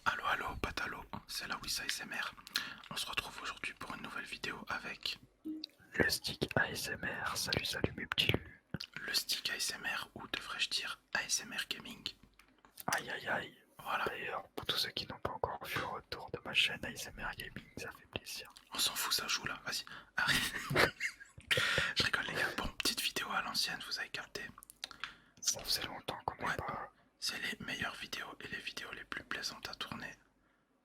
Allo allo Patalo, c'est la Wissa SMR. On se retrouve aujourd'hui pour une nouvelle vidéo avec Le stick ASMR, salut salut mes petits lus. le stick ASMR ou devrais-je dire ASMR Gaming. Aïe aïe aïe. Voilà, D'ailleurs, pour tous ceux qui n'ont pas encore vu le retour de ma chaîne ASMR Gaming, ça fait plaisir. on s'en fout, ça joue là, vas-y, arrête. Je rigole les gars, bon, petite vidéo à l'ancienne, vous avez capté. Ça faisait longtemps qu'on Ouais, n'est pas... c'est les meilleures vidéos et les vidéos les plus plaisantes à tourner.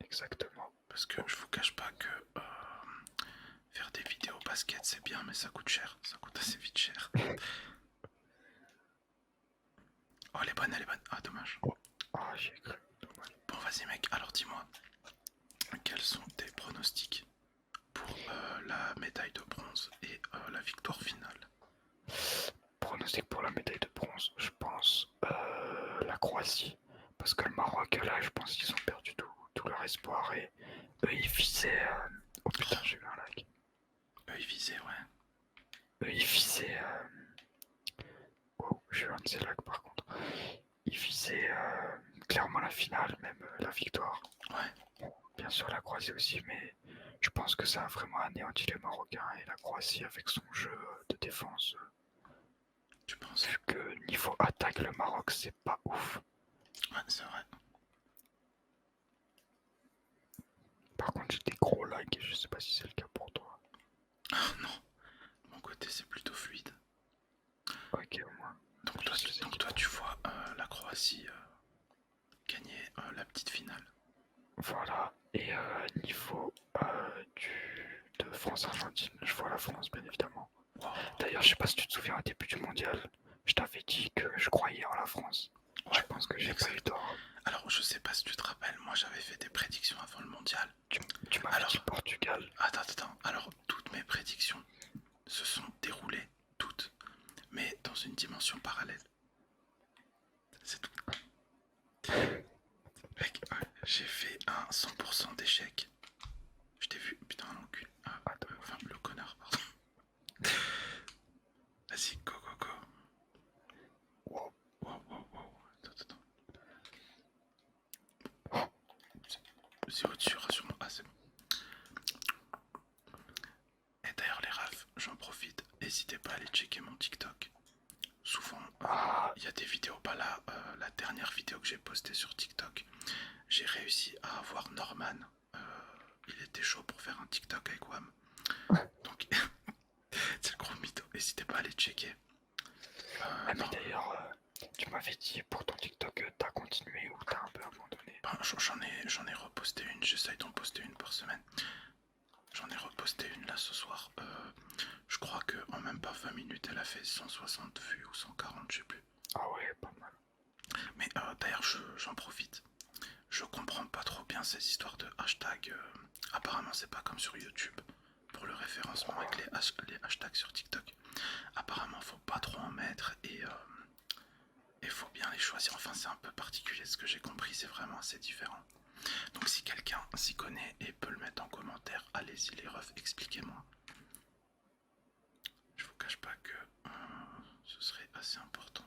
Exactement. Parce que je vous cache pas que faire des vidéos basket c'est bien, mais ça coûte cher, ça coûte assez vite cher. Oh, elle est bonne, elle est bonne. Ah, dommage. Oh, ah j'ai cru. Dommage. Bon, vas-y mec, alors dis-moi, quels sont tes pronostics pour la médaille de bronze et la victoire finale? Pronostic pour la médaille de bronze, je pense la Croatie. Parce que le Maroc, là, je pense qu'ils ont perdu tout leur espoir et eux, ils visaient... Oh putain, j'ai eu un lag. Eux ils visaient, ouais. Eux, ils visaient... Oh, j'ai eu un de ces lags par contre. Ils visaient clairement la finale, même la victoire. Ouais, Bon, bien sûr la Croatie aussi, mais je pense que ça a vraiment anéanti les Marocains et la Croatie avec son jeu de défense. tu penses? Vu que niveau attaque, le Maroc c'est pas ouf. Ouais, c'est vrai. Par contre j'ai des gros lags et je sais pas si c'est le cas pour toi. Ah non, de mon côté c'est plutôt fluide. Ok au moins. Donc Je toi, sais donc qui toi t'as. tu vois la Croatie gagner la petite finale. Voilà. Et niveau de France-Argentine, je vois la France bien évidemment. Wow. D'ailleurs, je sais pas si tu te souviens au début du mondial, je t'avais dit que je croyais en la France. Je Ouais, pense que j'ai pas eu exact. tort. Alors je sais pas si tu te rappelles, moi j'avais fait des prédictions avant le mondial. Tu m'avais dit Alors, Portugal. attends. Alors toutes mes prédictions se sont déroulées, toutes, mais dans une dimension parallèle. C'est tout. Mec, ouais, j'ai fait un 100% d'échec. Je t'ai vu, putain, l'encul. Ah, Ah, enfin, dommage. le connard, pardon. Vas-y, go, go, go. Wow. Wow. Attends. C'est au-dessus, rassure-moi. Ah, c'est bon. Et d'ailleurs, les rafs, j'en profite. N'hésitez pas à aller checker mon TikTok. Souvent, Ah, il y a des vidéos. Bah là, la dernière vidéo que j'ai postée sur TikTok, j'ai réussi à avoir Norman. Euh, il était chaud pour faire un TikTok avec Wam. Donc, c'est le gros mytho. N'hésitez pas à aller checker. ah, Non, mais d'ailleurs, tu m'avais dit pour ton TikTok, t'as continué ou t'as un peu abandonné. ben, j'en ai reposté une. J'essaye d'en poster une par semaine. J'en ai reposté une là ce soir. Je crois que en même pas 20 minutes, elle a fait 160 vues ou 140, je sais plus. Ah ouais, pas mal. Mais d'ailleurs, j'en profite. Je comprends pas trop bien ces histoires de hashtag. Apparemment, c'est pas comme sur YouTube pour le référencement avec Pourquoi? les hashtags sur TikTok. Apparemment, faut pas trop en mettre et faut bien les choisir. Enfin, c'est un peu particulier. Ce que j'ai compris, c'est vraiment assez différent. Donc, si quelqu'un s'y connaît et peut le mettre en commentaire, allez-y, les refs, expliquez-moi. Je vous cache pas que ce serait assez important.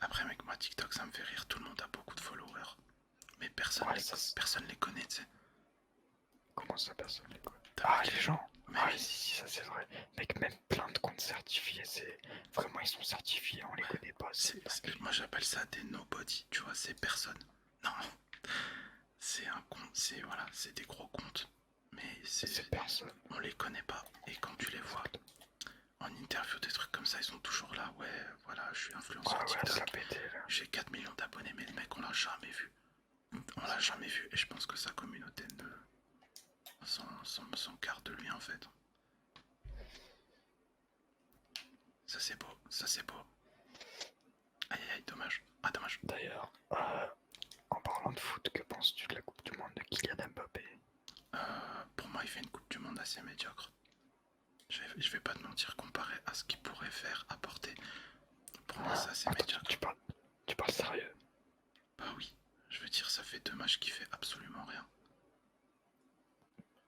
Après, mec, moi, TikTok, ça me fait rire. Tout le monde a beaucoup de followers. Mais Ouais, ça personne les connaît, tu sais. comment ça personne les connaît? T'as Ah, remarqué? les gens. Mais Ah oui, si, ça c'est vrai. Mec, même plein de comptes certifiés, c'est... Vraiment, ils sont certifiés, on les ouais. connaît pas, c'est une dinguerie. Moi, j'appelle ça des nobody, tu vois, c'est personne. Non, c'est un compte, c'est voilà, c'est des gros comptes. Mais C'est personne. on les connaît pas. Et quand tu les vois Exactement. en interview, des trucs comme ça, ils sont toujours là. Ouais, voilà, je suis Ouais, influenceur ouais, ça TikTok. pété là. J'ai 4 millions d'abonnés, mais le mec, on l'a jamais vu. On l'a jamais vu. Et je pense que sa communauté s'en garde de lui, en fait. Ça, c'est beau. Ça, c'est beau. Aïe, dommage. Ah, dommage. D'ailleurs, en parlant de foot, que penses-tu de la Coupe du Monde de Kylian Mbappé? Pour moi, il fait une Coupe du Monde assez médiocre. Je vais pas te mentir, comparé à ce qu'il pourrait faire, apporter. Pour moi, c'est assez Attends, médiocre. tu parles sérieux? Bah oui, je veux dire, ça fait 2 matchs qu'il fait absolument rien.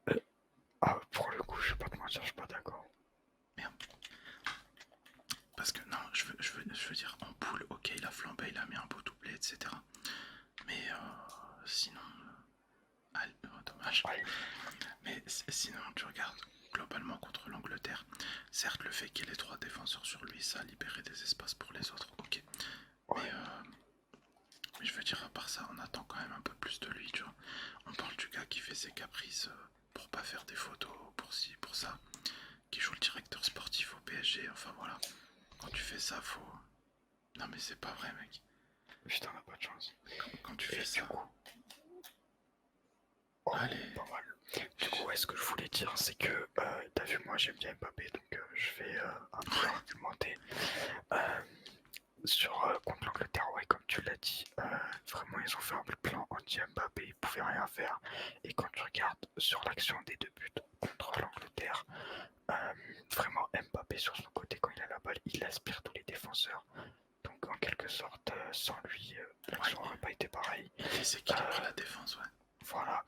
euh, Ah, pour le coup, je vais pas te mentir, je suis pas d'accord. Merde. Parce que non, je veux dire, en poule, ok, il a flambé, il a mis un beau doublé, etc. Mais dommage. Ouais. Mais sinon, tu regardes globalement contre l'Angleterre. Certes, le fait qu'il y ait les 3 défenseurs sur lui, ça a libéré des espaces pour les autres. Ok. Ouais. Mais je veux dire, à part ça, on attend quand même un peu plus de lui, tu vois. On parle du gars qui fait ses caprices pour pas faire des photos, pour ci, pour ça, qui joue le directeur sportif au PSG, enfin voilà. Quand tu fais ça, faut... Non mais c'est pas vrai, mec. Putain, on a pas de chance. Quand tu fais ça... Oh, allez. pas mal. Du coup, ce que je voulais dire, c'est que, t'as vu, moi j'aime bien Mbappé, donc je vais un peu argumenter. Contre l'Angleterre, ouais, comme tu l'as dit, vraiment ils ont fait un plan anti-Mbappé, ils pouvaient rien faire. Et quand tu regardes sur l'action des 2 buts contre l'Angleterre, vraiment Mbappé sur son côté, quand il a la balle, il aspire tous les défenseurs. Donc en quelque sorte, sans lui, l'action n'aurait pas été pareille. Il déséquilibre la défense, ouais. Voilà,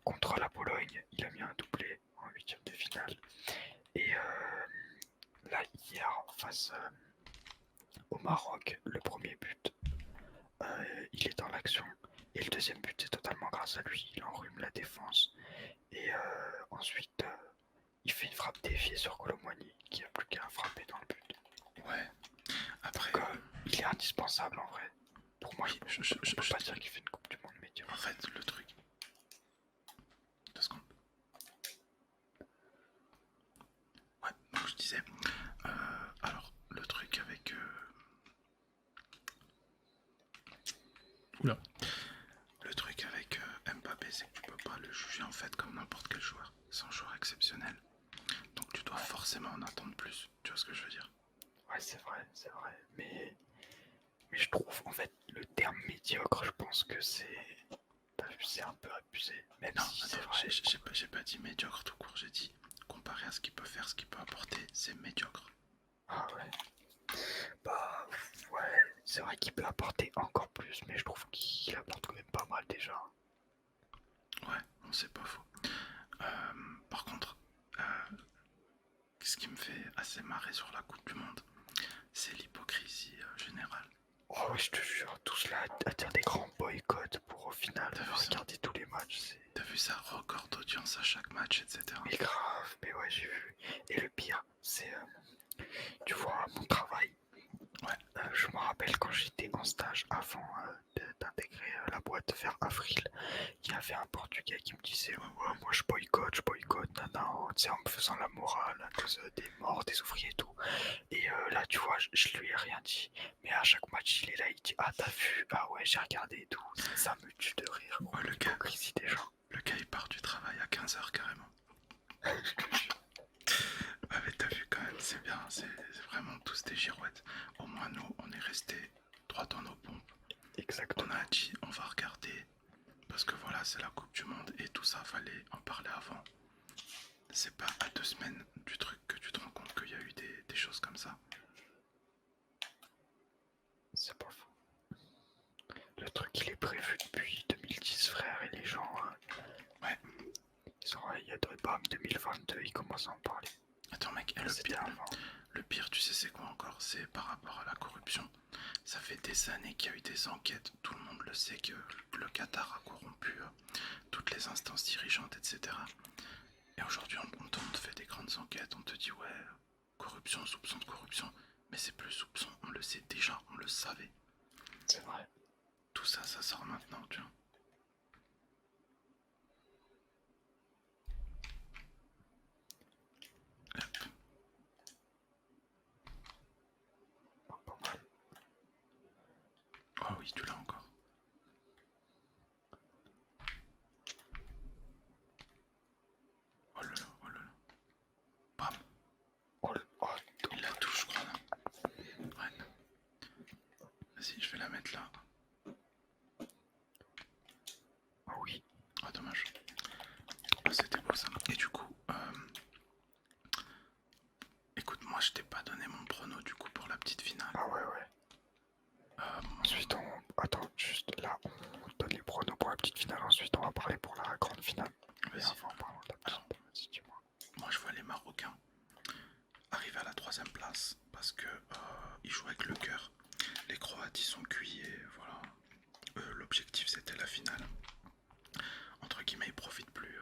contre la Pologne, il a mis un doublé en 8e de finale. Et là, hier, face au Maroc, le premier but, il est dans l'action. Et le deuxième but, c'est totalement grâce à lui. Il enrhume la défense. Et ensuite, il fait une frappe déviée sur Colomboigny, qui a plus qu'à frapper dans le but. Ouais. Après, donc, il est indispensable en vrai. Pour moi, je peux pas dire qu'il fait une Coupe du Monde médiocre. En fait, le truc... 2 secondes. Ouais, donc je disais... alors, le truc avec... Oula. Le truc avec Mbappé, c'est que tu peux pas le juger en fait comme n'importe quel joueur. C'est un joueur exceptionnel. Donc tu dois forcément en attendre plus. Tu vois ce que je veux dire? Ouais, c'est vrai, c'est vrai. Mais je trouve, en fait, le terme médiocre, je pense que c'est... T'as vu, c'est un peu abusé. Même non, si c'est attends, vrai. j'ai pas dit médiocre tout court. J'ai dit comparé à ce qu'il peut faire, ce qu'il peut apporter, c'est médiocre. Ah ouais. Bah ouais, c'est vrai qu'il peut apporter encore plus, mais je trouve qu'il apporte quand même pas mal déjà. Ouais, bon, c'est pas faux. Par contre, ce qui me fait assez marrer sur la Coupe du Monde, c'est l'hypocrisie générale. Oh ouais, je te jure, tous là à dire des grands boycotts pour au final regarder tous les matchs. T'as vu ça, record d'audience à chaque match, etc. Mais grave, mais ouais, j'ai vu. Et le pire, c'est, tu vois, mon travail. Ouais. Je me rappelle quand j'étais en stage avant d'intégrer la boîte vers avril, il y avait un Portugais qui me disait ouais, moi je boycotte, non, tu sais, en me faisant la morale à cause des morts, des ouvriers et tout. Et là, tu vois, je lui ai rien dit, mais à chaque match, il est là, il dit ah t'as vu, ah ouais j'ai regardé et tout, ça me tue de rire. Ouais, l'hypocrisie des gens. Le gars il part du travail à 15h carrément. Ah mais t'as vu quand même, c'est bien, c'est vraiment tous des girouettes. Au moins nous, on est resté droit dans nos pompes. Exactement. On a dit, on va regarder, parce que voilà, c'est la Coupe du Monde et tout ça, fallait en parler avant. C'est pas à 2 semaines du truc que tu te rends compte qu'il y a eu des choses comme ça. C'est pas faux. Le truc, il est prévu depuis 2010, frère, et les gens... ouais. Il y a bam, 2022, ils commencent à en parler. Attends mec, et le pire, tu sais c'est quoi encore? C'est par rapport à la corruption. Ça fait des années qu'il y a eu des enquêtes, tout le monde le sait que le Qatar a corrompu toutes les instances dirigeantes, etc. Et aujourd'hui on te fait des grandes enquêtes, on te dit ouais, corruption, soupçon de corruption, mais c'est plus soupçon, on le sait déjà, on le savait. C'est vrai. Tout ça, ça sort maintenant, tu vois. Hop. Pas mal. Oh oui, tu l'as encore. Oh là là, oh là là. Bam. Il la touche, je crois, là. Ouais. Vas-y, je vais la mettre là. Ah oui. Ah, dommage. Ah, c'était beau ça. Et du coup, écoute, moi je t'ai pas donné mon prono du coup pour la petite finale. Ah ouais, ouais. Ensuite, attends, juste là, on donne les pronos pour la petite finale. Ensuite, on va parler pour la grande finale. Vas-y. Alors, moi je vois les Marocains arriver à la 3ème place parce que ils jouent avec le cœur. Les Croates ils sont cuits et voilà. L'objectif c'était la finale. Entre guillemets, ils profitent plus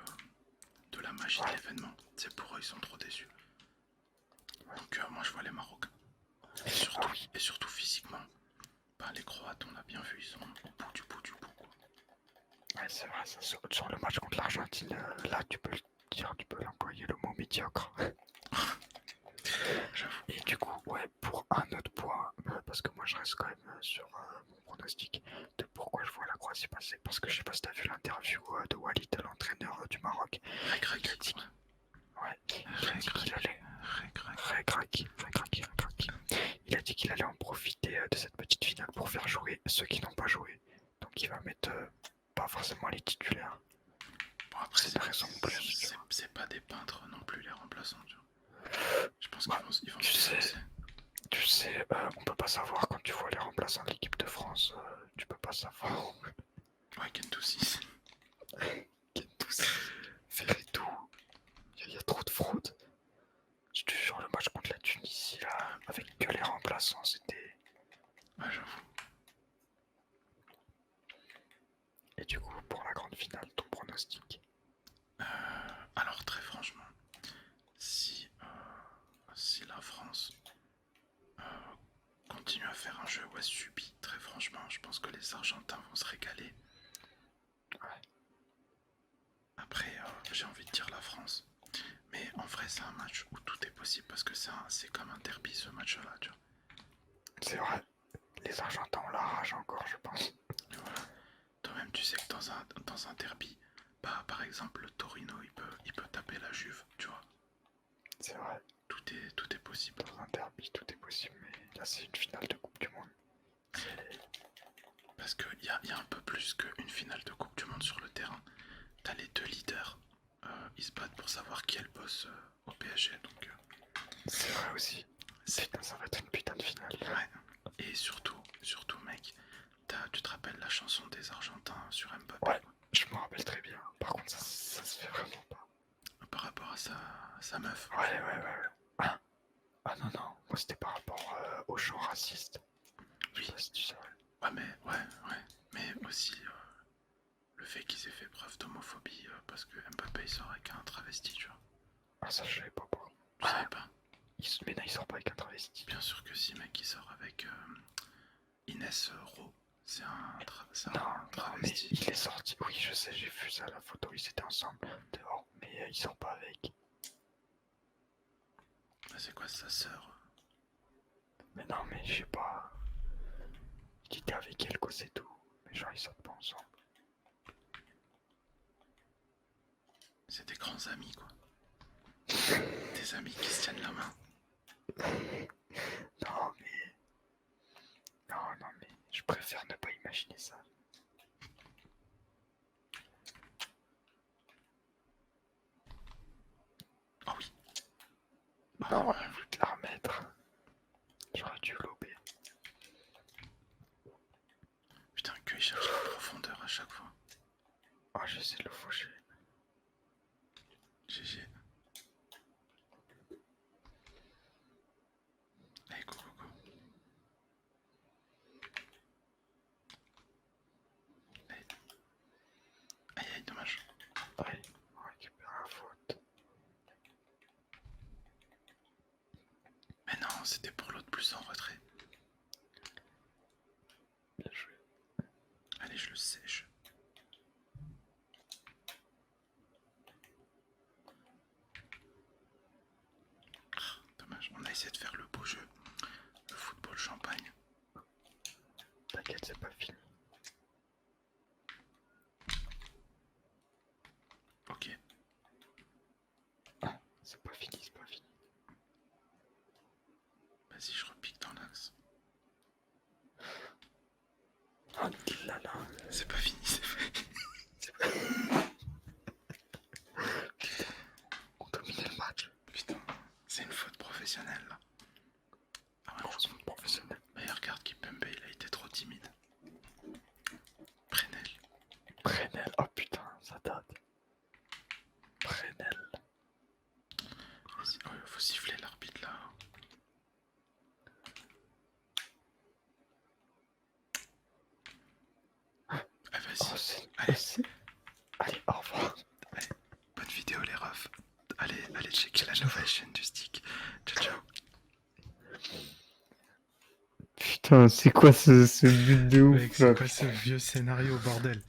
Ouais, c'est vrai, ça, sur le match contre l'Argentine, là, tu peux le dire, tu peux l'employer le mot médiocre. J'avoue. Et du coup, ouais, pour un autre point, parce que moi je reste quand même sur mon pronostic de pourquoi je vois la Croatie passer, parce que je sais pas si t'as vu l'interview de Walid, l'entraîneur du Maroc. Rec, Il a dit, ouais, il a dit qu'il allait, il a dit qu'il allait en profiter de cette petite finale pour faire jouer ceux qui n'ont pas joué. Donc il va mettre pas forcément les titulaires. Bon, après, C'est une raison de plus. c'est pas des peintres non plus, les remplaçants, tu vois. Je pense Bah, qu'ils vont tu se sais, défoncer. Tu sais, on peut pas savoir quand tu vois les remplaçants de l'équipe de France, tu peux pas savoir. Ouais, Gendouzi. Gendouzi, Verretou, il y a trop de fraude. Je te jure, le match contre la Tunisie, là, avec que les remplaçants, c'était... Ouais, j'avoue. Et du coup, pour la grande finale, ton pronostic? Alors, très franchement, si la France continue à faire un jeu West subi, très franchement, je pense que les Argentins vont se régaler. Ouais. Après, j'ai envie de dire la France. Mais en vrai, c'est un match où tout est possible parce que c'est comme un derby ce match-là, tu vois. C'est vrai, les Argentins ont la rage encore, je pense. Et voilà. Toi-même, tu sais que dans un derby, bah, par exemple, le Torino, il peut taper la Juve, tu vois. C'est vrai. Tout est possible. Dans un derby, tout est possible, mais là, c'est une finale de Coupe du Monde. Parce qu'il y a un peu plus qu'une finale de Coupe du Monde sur le terrain. T'as les deux leaders, ils se battent pour savoir qui est le boss au PSG, donc... C'est vrai aussi. Putain, ça va être une putain de finale. Ouais. Et surtout, mec, tu te rappelles la chanson des Argentins sur Mbappé? Ouais, je me rappelle très bien. Par contre, ça se fait vraiment pas. Par rapport à sa meuf. Ouais. Ah non, moi c'était par rapport au chant raciste. Oui. Je sais pas si tu sais. Ouais, mais aussi le fait qu'ils aient fait preuve d'homophobie parce que Mbappé il sort avec un travesti, tu vois. Ah, ça je savais pas. Tu savais pas? Mais non, il sort pas avec un travesti. Bien sûr que si, mec, il sort avec Inès Rowe. C'est un travesti. Mais il est sorti. Oui, je sais, j'ai vu ça, la photo. Ils étaient ensemble dehors, mais il sort pas avec. Bah, c'est quoi sa sœur? Mais non, mais je sais pas. Il était avec elle, quoi, c'est tout. Mais genre, ils sortent pas ensemble. C'est des grands amis, quoi. Des amis qui se tiennent la main. Non, mais je préfère ne pas imaginer ça. Oh oui. Non, je voulais te la remettre. J'aurais dû lober. Putain, qu'il cherche la profondeur à chaque fois. Oh, j'essaie de le faucher. GG. Allez, go. Allez. Aïe, dommage. Ouais, on récupère la faute. Mais non, c'était pour l'autre plus en retrait. Bien joué. Allez, je le sèche. Dommage, on a essayé de faire le beau jeu. Le football champagne. T'inquiète, c'est pas fini. Ok. Ah, c'est pas fini. Vas-y, je repique dans l'axe. Oh là là. C'est pas fini, c'est fait. On dominait le match. Putain, c'est une faute professionnelle là. Ah ouais, Heureusement professionnel. mais regarde Kimpembe, il a été trop timide. Prenel. Oh putain, ça date. Prenel. Vas-y, faut siffler l'arbitre là. Ah, vas-y. Allez, au revoir. Allez, bonne vidéo les refs. Allez checker la nouvelle chaîne du stick. Ciao. Putain, c'est quoi ce but de ouf là? C'est quoi ce vieux scénario, bordel?